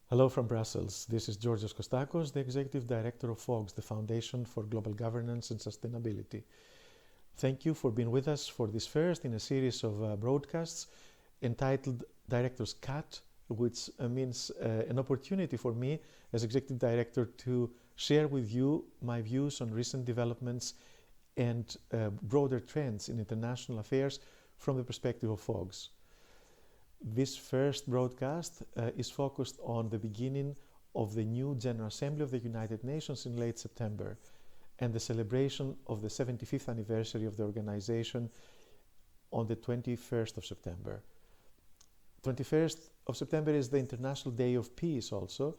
Hello from Brussels. This is Georgios Kostakos, the Executive Director of FOGS, the Foundation for Global Governance and Sustainability. Thank you for being with us for this first in a series of broadcasts entitled Director's Cut, which means an opportunity for me as Executive Director to share with you my views on recent developments and broader trends in international affairs from the perspective of FOGS. This first broadcast is focused on the beginning of the new General Assembly of the United Nations in late September and the celebration of the 75th anniversary of the organization on the 21st of September. 21st of September is the International Day of Peace also,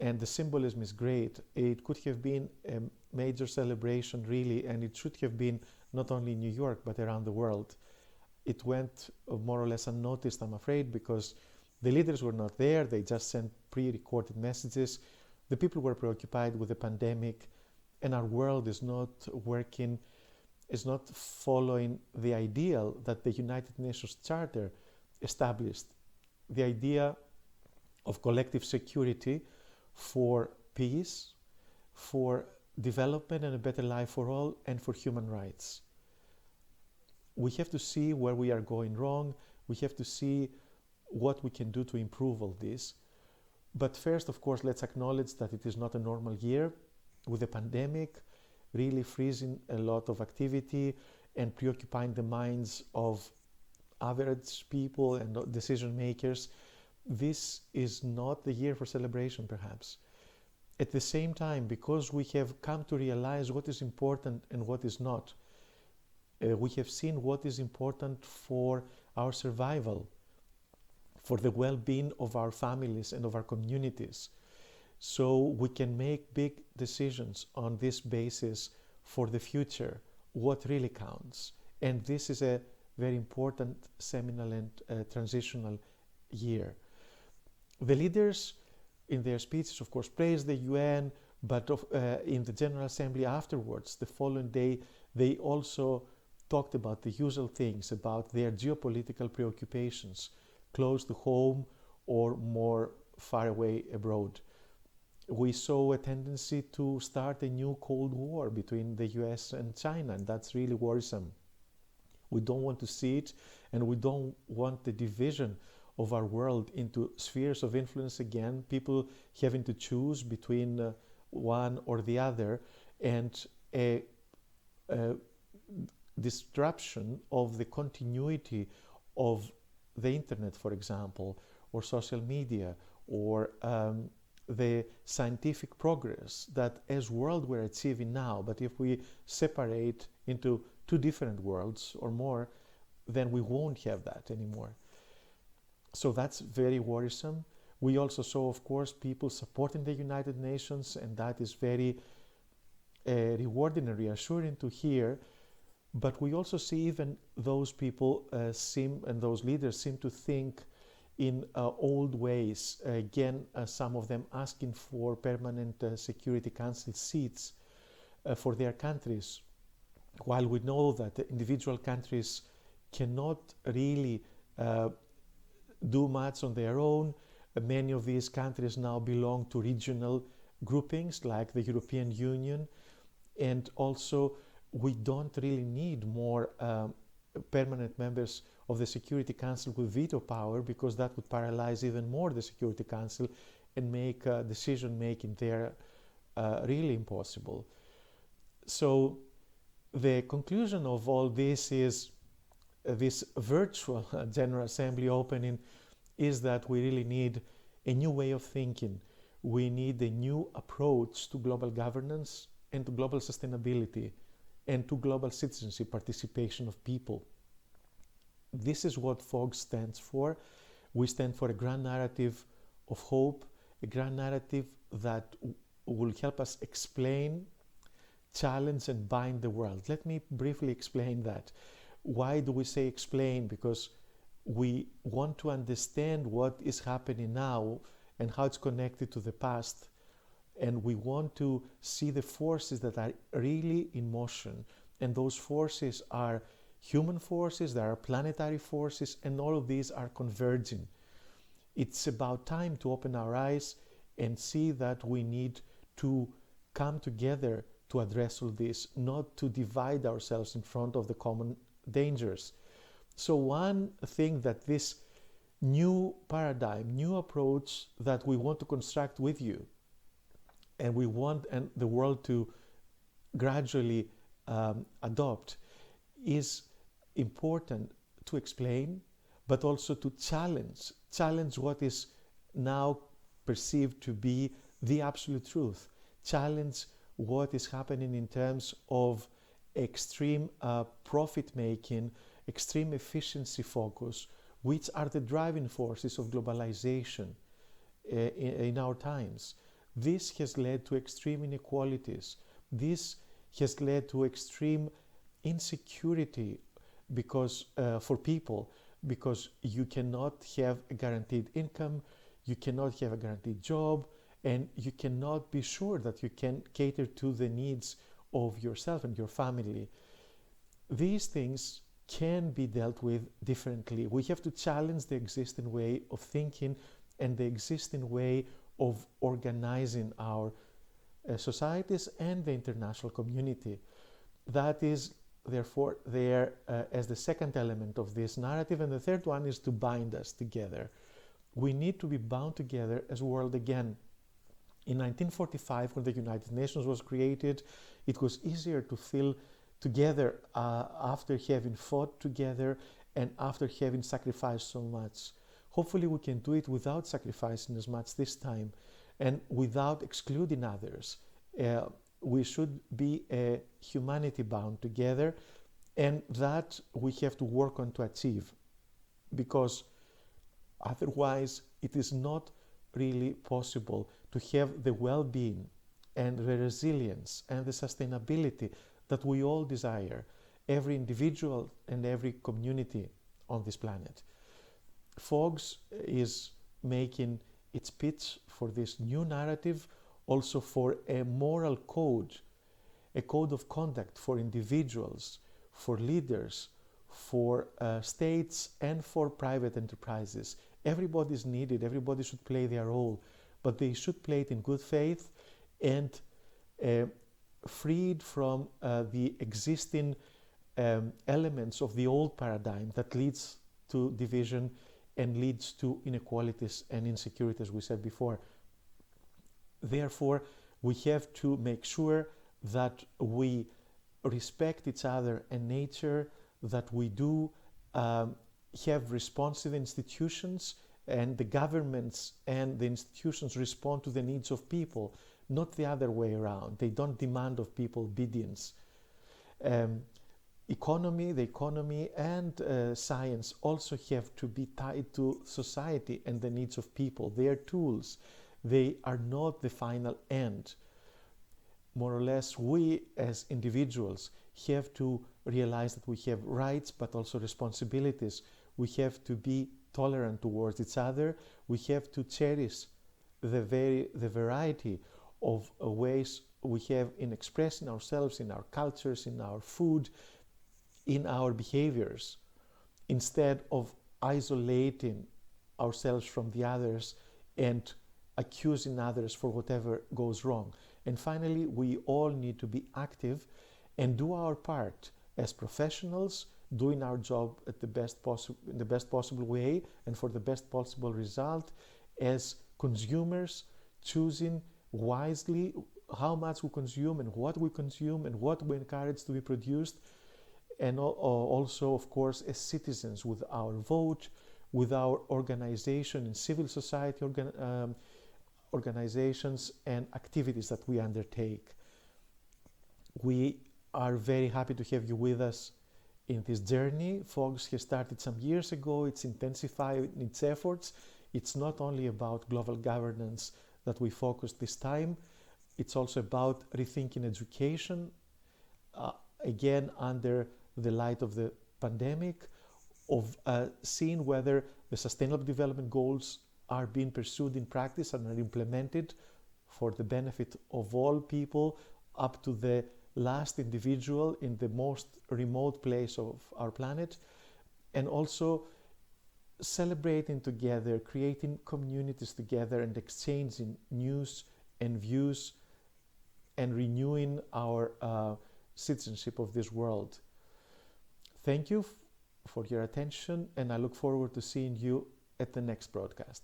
and the symbolism is great. It could have been a major celebration really, and it should have been not only in New York but around the world. It went more or less unnoticed, I'm afraid, because the leaders were not there. They just sent pre-recorded messages. The people were preoccupied with the pandemic, and our world is not working, is not following the ideal that the United Nations Charter established. The idea of collective security for peace, for development and a better life for all, and for human rights. We have to see where we are going wrong. We have to see what we can do to improve all this. But first, of course, let's acknowledge that it is not a normal year with the pandemic really freezing a lot of activity and preoccupying the minds of average people and decision makers. This is not the year for celebration, perhaps. At the same time, because we have come to realize what is important and what is not, we have seen what is important for our survival, for the well-being of our families and of our communities. So we can make big decisions on this basis for the future, what really counts. And this is a very important seminal and transitional year. The leaders in their speeches, of course, praised the UN, but in the General Assembly afterwards, the following day, they also talked about the usual things, about their geopolitical preoccupations, close to home or more far away abroad. We saw a tendency to start a new Cold War between the US and China, and that's really worrisome. We don't want to see it, and we don't want the division of our world into spheres of influence again, people having to choose between one or the other, and a disruption of the continuity of the internet, for example, or social media, or the scientific progress that as world we're achieving now. But if we separate into two different worlds or more, then we won't have that anymore. So that's very worrisome. We also saw, of course, people supporting the United Nations, and that is very rewarding and reassuring to hear. But we also see even those people and those leaders seem to think in old ways. Again, some of them asking for permanent Security Council seats for their countries. While we know that the individual countries cannot really do much on their own, many of these countries now belong to regional groupings like the European Union, and also we don't really need more permanent members of the Security Council with veto power, because that would paralyze even more the Security Council and make decision making there really impossible. So the conclusion of all this is this virtual General Assembly opening is that we really need a new way of thinking. We need a new approach to global governance and to global sustainability, and to global citizenship, participation of people. This is what FOGS stands for. We stand for a grand narrative of hope, a grand narrative that will help us explain, challenge, and bind the world. Let me briefly explain that. Why do we say explain? Because we want to understand what is happening now and how it's connected to the past. And we want to see the forces that are really in motion. And those forces are human forces, there are planetary forces, and all of these are converging. It's about time to open our eyes and see that we need to come together to address all this, not to divide ourselves in front of the common dangers. So one thing that this new paradigm, new approach that we want to construct with you, and we want the world to gradually adopt, is important to explain, but also to challenge what is now perceived to be the absolute truth, challenge what is happening in terms of extreme profit making, extreme efficiency focus, which are the driving forces of globalization in our times. This has led to extreme inequalities. This has led to extreme insecurity because for people, because you cannot have a guaranteed income, you cannot have a guaranteed job, and you cannot be sure that you can cater to the needs of yourself and your family. These things can be dealt with differently. We have to challenge the existing way of thinking and the existing way of organizing our societies and the international community. That is therefore there as the second element of this narrative, and the third one is to bind us together. We need to be bound together as a world again. In 1945, when the United Nations was created, it was easier to feel together after having fought together and after having sacrificed so much. Hopefully we can do it without sacrificing as much this time and without excluding others. We should be a humanity bound together, and that we have to work on to achieve, because otherwise it is not really possible to have the well-being and the resilience and the sustainability that we all desire, every individual and every community on this planet. FOGS is making its pitch for this new narrative, also for a moral code, a code of conduct for individuals, for leaders, for states, and for private enterprises. Everybody is needed, everybody should play their role, but they should play it in good faith and freed from the existing elements of the old paradigm that leads to division and leads to inequalities and insecurity, as we said before. Therefore, we have to make sure that we respect each other and nature, that we do have responsive institutions, and the governments and the institutions respond to the needs of people, not the other way around. They don't demand of people obedience. The economy and science also have to be tied to society and the needs of people. They are tools. They are not the final end. More or less, we as individuals have to realize that we have rights but also responsibilities. We have to be tolerant towards each other. We have to cherish the variety of ways we have in expressing ourselves, in our cultures, in our food, in our behaviors, instead of isolating ourselves from the others and accusing others for whatever goes wrong. And finally, we all need to be active and do our part as professionals, doing our job at in the best possible way and for the best possible result, as consumers, choosing wisely how much we consume and what we encourage to be produced, and also, of course, as citizens, with our vote, with our organization in civil society organizations and activities that we undertake. We are very happy to have you with us in this journey. FOGS has started some years ago. It's intensified its efforts. It's not only about global governance that we focus this time. It's also about rethinking education, again under the light of the pandemic, of seeing whether the Sustainable Development Goals are being pursued in practice and are implemented for the benefit of all people, up to the last individual in the most remote place of our planet, and also celebrating together, creating communities together, and exchanging news and views and renewing our citizenship of this world. Thank you for your attention, and I look forward to seeing you at the next broadcast.